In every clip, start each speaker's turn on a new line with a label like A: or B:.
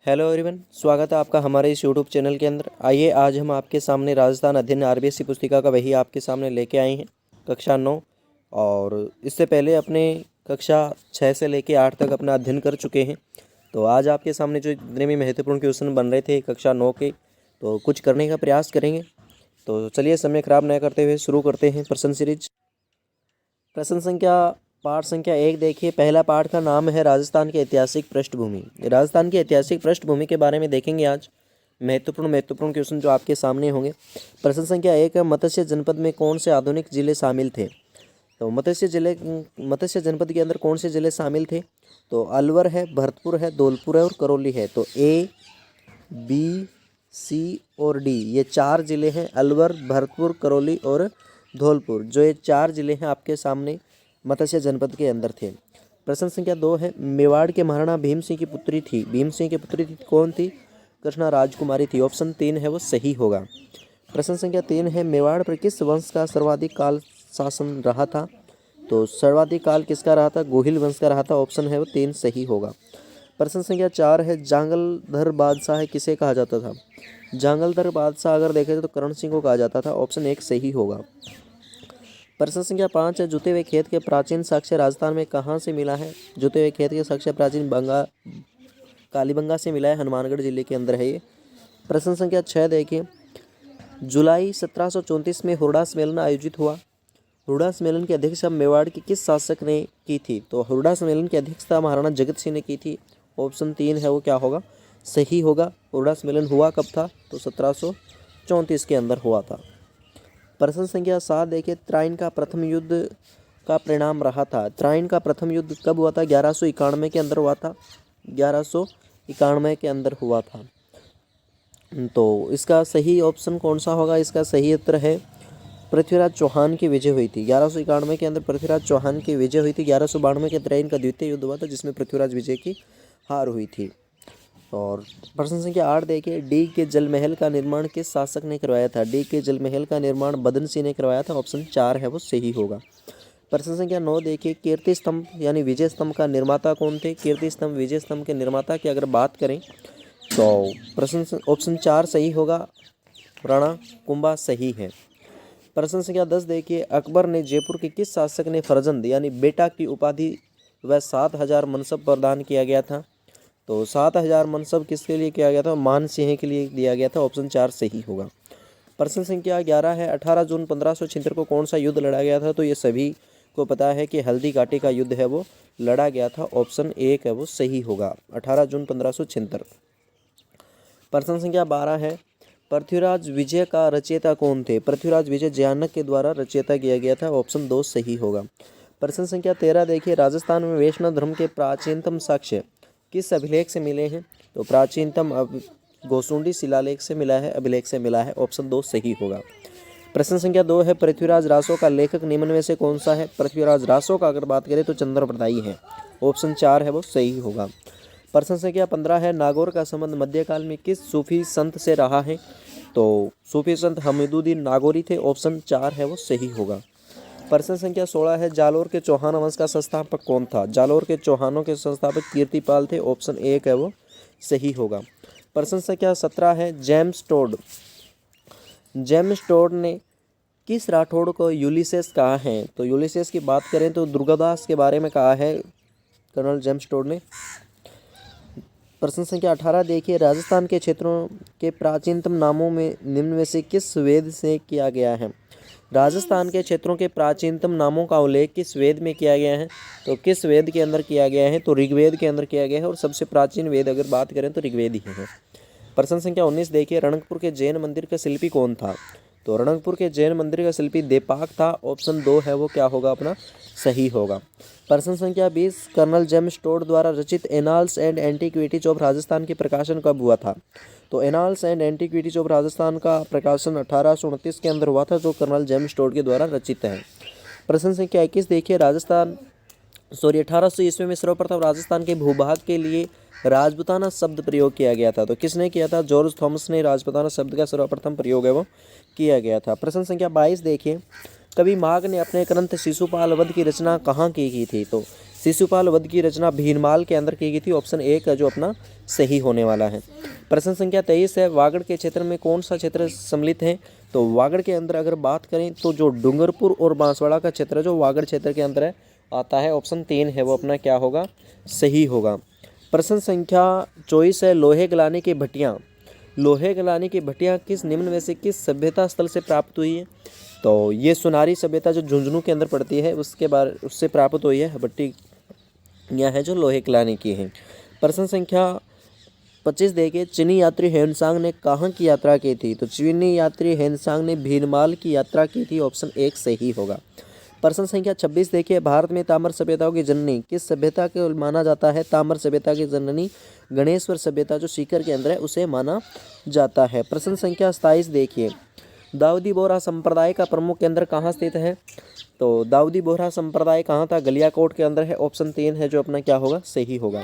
A: Hello everyone, स्वागत है आपका हमारे इस यूट्यूब चैनल के अंदर। आइए आज हम आपके सामने राजस्थान अध्ययन आरबीएससी पुस्तिका का वही आपके सामने लेके आए हैं, कक्षा 9। और इससे पहले अपने कक्षा 6 से लेके 8 तक अपना अध्ययन कर चुके हैं। तो आज आपके सामने जो जितने भी महत्वपूर्ण क्वेश्चन बन रहे थे कक्षा 9 के, तो कुछ करने का प्रयास करेंगे। तो चलिए समय खराब न करते हुए शुरू करते हैं प्रश्न सीरीज। प्रश्न संख्या पाठ संख्या 1 देखिए। पहला पाठ का नाम है राजस्थान की ऐतिहासिक पृष्ठभूमि। राजस्थान की ऐतिहासिक पृष्ठभूमि के बारे में देखेंगे आज। महत्वपूर्ण क्वेश्चन जो आपके सामने होंगे। प्रश्न संख्या 1 है, मत्स्य जनपद में कौन से आधुनिक जिले शामिल थे? तो मत्स्य जनपद के अंदर कौन से जिले शामिल थे? तो अलवर है, भरतपुर है, धौलपुर है और करौली है। तो ए, बी, सी और डी ये 4 जिले हैं। अलवर, भरतपुर, करौली और धौलपुर, जो ये 4 जिले हैं आपके सामने मत्स्य जनपद के अंदर थे। प्रश्न संख्या 2 है, मेवाड़ के महाराणा भीम सिंह की पुत्री थी। भीम सिंह की पुत्री कौन थी? कृष्णा राजकुमारी थी। ऑप्शन 3 है वो सही होगा। प्रश्न संख्या 3 है, मेवाड़ पर किस वंश का सर्वाधिक काल शासन रहा था? तो सर्वाधिक काल किसका रहा था? गोहिल वंश का रहा था। ऑप्शन है वो 3 सही होगा। प्रश्न संख्या 4 है, जांगलधर बादशाह किसे कहा जाता था? जांगलधर बादशाह अगर देखें तो करण सिंह को कहा जाता था। ऑप्शन 1 सही होगा। प्रश्न संख्या 5 है, जुते हुए खेत के प्राचीन साक्ष्य राजस्थान में कहाँ से मिला है? जुते हुए खेत के साक्ष्य प्राचीन कालीबंगा से मिला है। हनुमानगढ़ जिले के अंदर है ये। प्रश्न संख्या 6 देखिए, जुलाई 1734 में हुरडा सम्मेलन आयोजित हुआ। हुरडा सम्मेलन की अध्यक्षता मेवाड़ के किस शासक ने की थी? तो हुरडा सम्मेलन की अध्यक्षता महाराणा जगत सिंह ने की थी। ऑप्शन 3 है वो क्या होगा? सही होगा। हुरडा सम्मेलन हुआ कब था? तो 1734 के अंदर हुआ था। प्रश्न संख्या 7 देखिए, त्राइन का प्रथम युद्ध का परिणाम रहा था। त्राइन का प्रथम युद्ध कब हुआ था? 1191 के अंदर हुआ था। 1191 के अंदर हुआ था। तो इसका सही ऑप्शन कौन सा होगा? इसका सही उत्तर है पृथ्वीराज चौहान की विजय हुई थी। 1191 के अंदर पृथ्वीराज चौहान की विजय हुई थी। 1192 के त्राइन का द्वितीय युद्ध हुआ था जिसमें पृथ्वीराज विजय की हार हुई थी। और प्रश्न संख्या 8 देखिए, डी के जल महल का निर्माण किस शासक ने करवाया था? डी के जल महल का निर्माण बदन सिंह ने करवाया था। ऑप्शन 4 है वो सही होगा। प्रश्न संख्या 9 देखिए, कीर्ति स्तंभ यानी विजय स्तंभ का निर्माता कौन थे? कीर्ति स्तंभ विजय स्तंभ के निर्माता की अगर बात करें तो प्रश्न ऑप्शन 4 सही होगा। राणा कुंभा सही है। प्रश्न संख्या 10 देखिए, अकबर ने जयपुर के किस शासक ने फर्जंद यानी बेटा की उपाधि व 7000 मनसब प्रदान किया गया था? तो 7000 मनसब किसके लिए किया गया था? मान सिंह के लिए दिया गया था। ऑप्शन 4 सही होगा। प्रश्न संख्या 11 है, 18 जून 1576 को कौन सा युद्ध लड़ा गया था? तो ये सभी को पता है कि हल्दी घाटी का युद्ध है वो लड़ा गया था। ऑप्शन 1 है वो सही होगा, 18 जून 1576। प्रश्न संख्या 12 है, पृथ्वीराज विजय का रचयिता कौन थे? पृथ्वीराज विजय जयानक के द्वारा रचयिता किया गया था। ऑप्शन 2 सही होगा। प्रश्न संख्या 13 देखिए, राजस्थान में वैष्णव धर्म के प्राचीनतम साक्ष्य किस अभिलेख से मिले हैं? तो प्राचीनतम गोसुंडी शिलालेख से मिला है, अभिलेख से मिला है। ऑप्शन 2 सही होगा। प्रश्न संख्या 2 है, पृथ्वीराज रासो का लेखक निम्न में से कौन सा है? पृथ्वीराज रासो का अगर बात करें तो चंद्रप्रदायी है। ऑप्शन 4 है वो सही होगा। प्रश्न संख्या 15 है, नागौर का संबंध मध्यकाल में किस सूफी संत से रहा है? तो सूफी संत हमीदुद्दीन नागौरी थे। ऑप्शन 4 है वो सही होगा। प्रश्न संख्या 16 है, जालोर के चौहान वंश का संस्थापक कौन था? जालोर के चौहानों के संस्थापक कीर्तिपाल थे। ऑप्शन 1 है वो सही होगा। प्रश्न संख्या 17 है, जेम्स टोड ने किस राठौड़ को यूलिसेस कहा है? तो यूलिसेस की बात करें तो दुर्गादास के बारे में कहा है कर्नल जेम्स टोड ने। प्रश्न संख्या 18 देखिए, राजस्थान के क्षेत्रों के प्राचीनतम नामों में निम्न में से किस वेद से किया गया है? राजस्थान के क्षेत्रों के प्राचीनतम नामों का उल्लेख किस वेद में किया गया है? तो किस वेद के अंदर किया गया है? तो ऋग्वेद के अंदर किया गया है और सबसे प्राचीन वेद अगर बात करें तो ऋग्वेद ही है। प्रश्न संख्या 19 देखिए, रणकपुर के जैन मंदिर का शिल्पी कौन था? तो रणकपुर के जैन मंदिर का शिल्पी देपाक था। ऑप्शन 2 है वो क्या होगा अपना? सही होगा। प्रश्न संख्या 20, कर्नल जेम्स टोड द्वारा रचित annals and antiquities of Rajasthan की प्रकाशन कब हुआ था? तो annals and antiquities of Rajasthan का प्रकाशन 1829 के अंदर हुआ था, जो कर्नल जेम्स टोड के द्वारा रचित है। प्रश्न संख्या 21 देखिए, 1800 ईस्वी में सर्वप्रथम राजस्थान के भूभाग के लिए राजपूताना शब्द प्रयोग किया गया था। तो किसने किया था? जॉर्ज थॉमस ने राजपूताना शब्द का सर्वप्रथम प्रयोग है वो किया गया था। प्रश्न संख्या 22 देखिए, कवि माघ ने अपने ग्रंथ शिशुपाल वध की रचना कहाँ की थी? तो शिशुपाल वध की रचना भीनमाल के अंदर की गई थी। ऑप्शन 1 है जो अपना सही होने वाला है। प्रश्न संख्या 23 है, वागड़ के क्षेत्र में कौन सा क्षेत्र सम्मिलित है? तो वागड़ के अंदर अगर बात करें तो जो डूंगरपुर और बांसवाड़ा का क्षेत्र जो वागड़ क्षेत्र के अंदर है आता है, ऑप्शन 3 है वो अपना क्या होगा? सही होगा। प्रश्न संख्या 24 है, लोहे गलाने की भट्टियाँ। लोहे गलाने की भट्टियाँ किस निम्न में से किस सभ्यता स्थल से प्राप्त हुई है? तो ये सुनारी सभ्यता जो झुंझुनू के अंदर पड़ती है उससे प्राप्त हुई है भट्टी यह है जो लोहे गलाने की है। प्रश्न संख्या 25 देखिए, चीनी यात्री हेनसांग ने कहाँ की यात्रा की थी? तो चीनी यात्री हेनसांग ने भीनमाल की यात्रा की थी। ऑप्शन 1 सही होगा। प्रश्न संख्या 26 देखिए, भारत में ताम्र सभ्यताओं की जननी किस सभ्यता को माना जाता है? ताम्र सभ्यता की जननी गणेश्वर सभ्यता जो सीकर के अंदर है उसे माना जाता है। प्रश्न संख्या 27 देखिए, दाऊदी बोहरा संप्रदाय का प्रमुख केंद्र कहाँ स्थित है? तो दाऊदी बोहरा संप्रदाय कहाँ था? गलियाकोट के अंदर है। ऑप्शन 3 है जो अपना क्या होगा? सही होगा।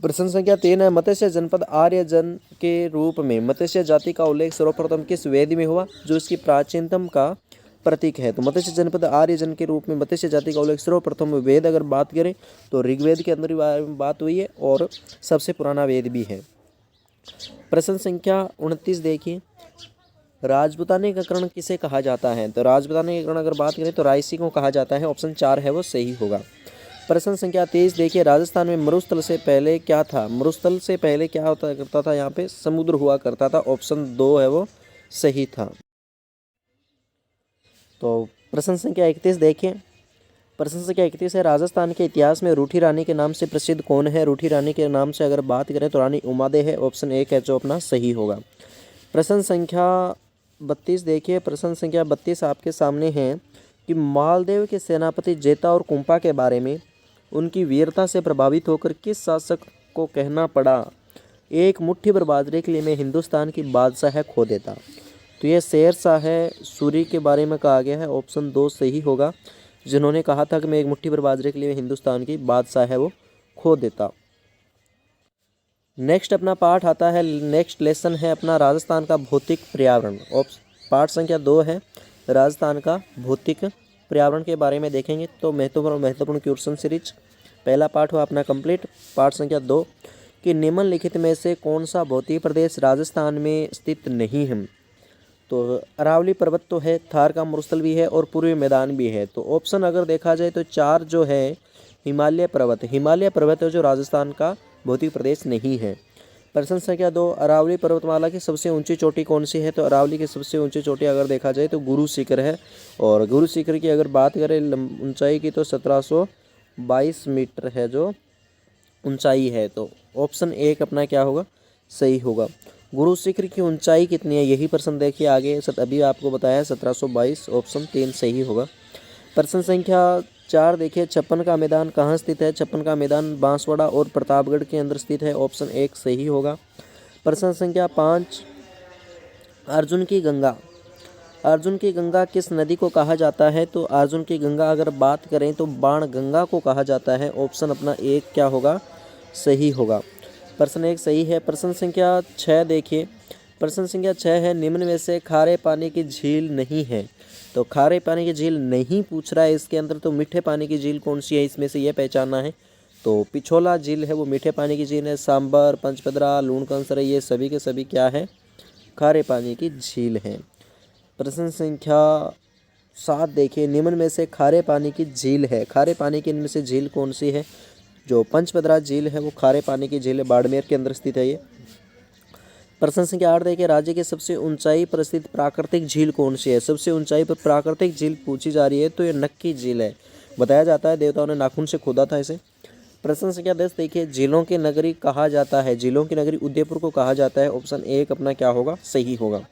A: प्रश्न संख्या 3 है, मत्स्य जनपद आर्यजन के रूप में मत्स्य जाति का उल्लेख सर्वप्रथम किस वेद में हुआ जो इसकी प्राचीनतम का प्रतीक है? तो मत्स्य जनपद आर्यजन के रूप में मत्स्य जाति का उल्लेख सर्वप्रथम वेद अगर बात करें तो ऋग्वेद के अंदर बात हुई है और सबसे पुराना वेद भी है। प्रश्न संख्या 29 देखिए, राजपूताने का कर्ण किसे कहा जाता है? तो राजपूताने का कर्ण अगर बात करें तो रायसी को कहा जाता है। ऑप्शन 4 है वो सही होगा। प्रश्न संख्या 23 देखिए, राजस्थान में मरुस्थल से पहले क्या था? मरुस्थल से पहले क्या होता करता था? यहाँ पे समुद्र हुआ करता था। ऑप्शन 2 है वो सही था। तो प्रश्न संख्या 31 देखिए, प्रश्न संख्या 31 है, राजस्थान के इतिहास में रूठी रानी के नाम से प्रसिद्ध कौन है? रूठी रानी के नाम से अगर बात करें तो रानी उमादे है। ऑप्शन 1 है जो अपना सही होगा। प्रश्न संख्या 32 देखिए, प्रश्न संख्या 32 आपके सामने है कि मालदेव के सेनापति जेता और कुंपा के बारे में उनकी वीरता से प्रभावित होकर किस शासक को कहना पड़ा, एक मुट्ठी भर बाजरे के लिए मैं हिंदुस्तान की बादशाह खो देता? तो यह शेरशाह सूरी के बारे में कहा गया है। ऑप्शन 2 सही होगा, जिन्होंने कहा था कि मैं एक मुट्ठी भर बाजरे के लिए हिंदुस्तान की बादशाह है वो खो देता। नेक्स्ट अपना पाठ आता है, नेक्स्ट लेसन है अपना राजस्थान का भौतिक पर्यावरण। पाठ संख्या 2 है राजस्थान का भौतिक पर्यावरण के बारे में देखेंगे। तो महत्वपूर्ण क्वेश्चन सीरीज पहला पाठ हुआ अपना कंप्लीट। पाठ संख्या 2 कि निम्नलिखित में से कौन सा भौतिक प्रदेश राजस्थान में स्थित नहीं है? तो अरावली पर्वत तो है, थार का मरुस्थल भी है और पूर्वी मैदान भी है। तो ऑप्शन अगर देखा जाए तो 4 जो है हिमालय पर्वत है जो राजस्थान का भौतिक प्रदेश नहीं है। प्रश्न संख्या 2 अरावली पर्वतमाला की सबसे ऊंची चोटी कौन सी है? तो अरावली की सबसे ऊंची चोटी अगर देखा जाए तो गुरु शिखर है। और गुरु शिखर की अगर बात करें ऊंचाई की तो 1722 मीटर है जो ऊंचाई है। तो ऑप्शन 1 अपना क्या होगा? सही होगा। गुरु शिखर की ऊंचाई कितनी है यही प्रश्न देखिए आगे। अभी आपको बताया 1722। ऑप्शन 3 सही होगा। प्रश्न संख्या 4 देखिए, छप्पन का मैदान कहाँ स्थित है? छप्पन का मैदान बांसवाड़ा और प्रतापगढ़ के अंदर स्थित है। ऑप्शन 1 सही होगा। प्रश्न संख्या 5 अर्जुन की गंगा किस नदी को कहा जाता है? तो अर्जुन की गंगा अगर बात करें तो बाण गंगा को कहा जाता है। ऑप्शन अपना 1 क्या होगा? सही होगा। प्रश्न 1 सही है। प्रश्न संख्या 6 देखिए, प्रश्न संख्या 6 है निम्न में से खारे पानी की झील नहीं है। तो खारे पानी की झील नहीं पूछ रहा है इसके अंदर, तो मीठे पानी की झील कौन सी है इसमें से यह पहचानना है। तो पिछोला झील है वो मीठे पानी की झील है। सांबर, पंचपदरा, लूणकंसर ये सभी के सभी क्या है? खारे पानी की झील है। प्रश्न संख्या 7 देखिए, निम्न में से खारे पानी की झील है, खारे पानी की इनमें से झील कौन सी है? जो पंचपदरा झील है वो खारे पानी की झील है, बाड़मेर के अंदर स्थित है ये। प्रश्न संख्या 8 देखिए, राज्य की सबसे ऊंचाई पर स्थित प्राकृतिक झील कौन सी है? सबसे ऊंचाई पर प्राकृतिक झील पूछी जा रही है तो ये नक्की झील है। बताया जाता है देवताओं ने नाखून से खोदा था इसे। प्रश्न संख्या 10 देखिए, झीलों की नगरी कहा जाता है? झीलों की नगरी उदयपुर को कहा जाता है। ऑप्शन 1 अपना क्या होगा? सही होगा।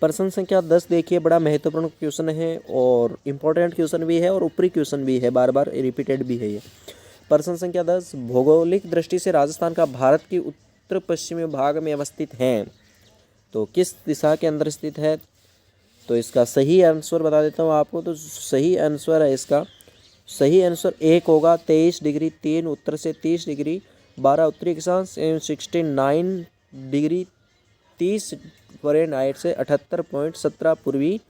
A: प्रश्न संख्या 10 देखिए, बड़ा महत्वपूर्ण क्वेश्चन है और इम्पोर्टेंट क्वेश्चन भी है और ऊपरी क्वेश्चन भी है, बार बार रिपीटेड भी है ये। प्रश्न संख्या 10 भौगोलिक दृष्टि से राजस्थान का भारत की उत्तर पश्चिमी भाग में अवस्थित है तो किस दिशा के अंदर स्थित है? तो इसका सही आंसर बता देता हूँ आपको। तो सही आंसर है इसका, सही आंसर 1 होगा 23 डिग्री 3 उत्तर से 30 डिग्री 12 उत्तरी अक्षांश एवं 69 डिग्री 30 फ़ारेनहाइट से 78.17 पूर्वी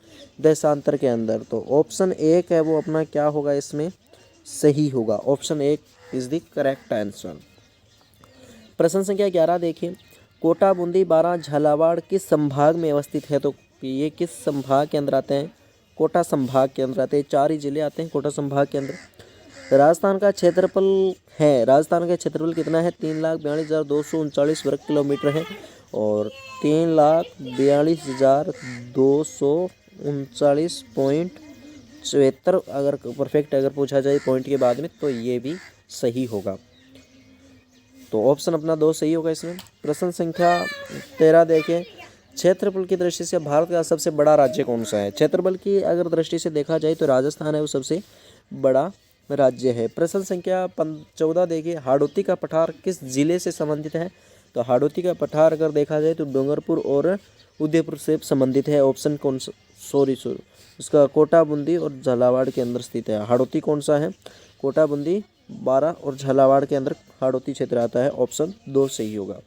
A: देशांतर के अंदर। तो ऑप्शन 1 है वो अपना क्या होगा, इसमें सही होगा। Option 1 is the correct answer. प्रश्न संख्या 11 देखिए, कोटा, बूंदी, बारां, झालावाड़ किस संभाग में अवस्थित है? तो ये किस संभाग के अंदर आते हैं? कोटा संभाग के अंदर आते हैं। 4 ही जिले आते हैं कोटा संभाग के अंदर। राजस्थान का क्षेत्रफल कितना है? 3,42,239 वर्ग किलोमीटर है और 3,42,239.74 अगर परफेक्ट पूछा जाए पॉइंट के बाद में तो ये भी सही होगा। तो ऑप्शन अपना 2 सही होगा इसमें। प्रश्न संख्या 13 देखें, क्षेत्रफल की दृष्टि से भारत का सबसे बड़ा राज्य कौन सा है? क्षेत्रफल की अगर दृष्टि से देखा जाए तो राजस्थान है वो सबसे बड़ा राज्य है। प्रश्न संख्या 14 देखिए, हाड़ौती का पठार किस जिले से संबंधित है? तो हाड़ौती का पठार अगर देखा जाए तो डूंगरपुर और उदयपुर से संबंधित है। ऑप्शन कौन सा? सॉरी इसका कोटा, बूंदी और झालावाड़ के अंदर स्थित है। हाड़ौती कौन सा है? कोटा, बूंदी, बारां और झालावाड़ के अंदर हाड़ौती क्षेत्र आता है। ऑप्शन 2 सही होगा।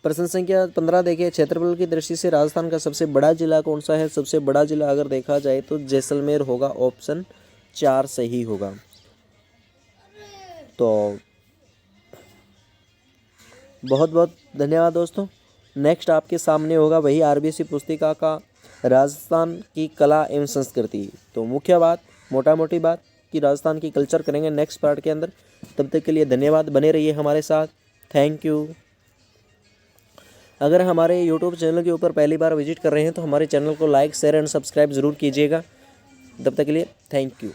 A: प्रश्न संख्या 15 देखिए, क्षेत्रफल की दृष्टि से राजस्थान का सबसे बड़ा जिला कौन सा है? सबसे बड़ा जिला अगर देखा जाए तो जैसलमेर होगा। ऑप्शन 4 सही होगा। तो बहुत बहुत धन्यवाद दोस्तों। नेक्स्ट आपके सामने होगा वही आरबीएससी पुस्तिका का राजस्थान की कला एवं संस्कृति। तो मुख्य बात, मोटा मोटी बात कि राजस्थान की कल्चर करेंगे नेक्स्ट पार्ट के अंदर। तब तक के लिए धन्यवाद, बने रहिए हमारे साथ। Thank you. अगर हमारे यूट्यूब चैनल के ऊपर पहली बार विजिट कर रहे हैं तो हमारे चैनल को लाइक, शेयर एंड सब्सक्राइब ज़रूर कीजिएगा। तब तक के लिए थैंक यू।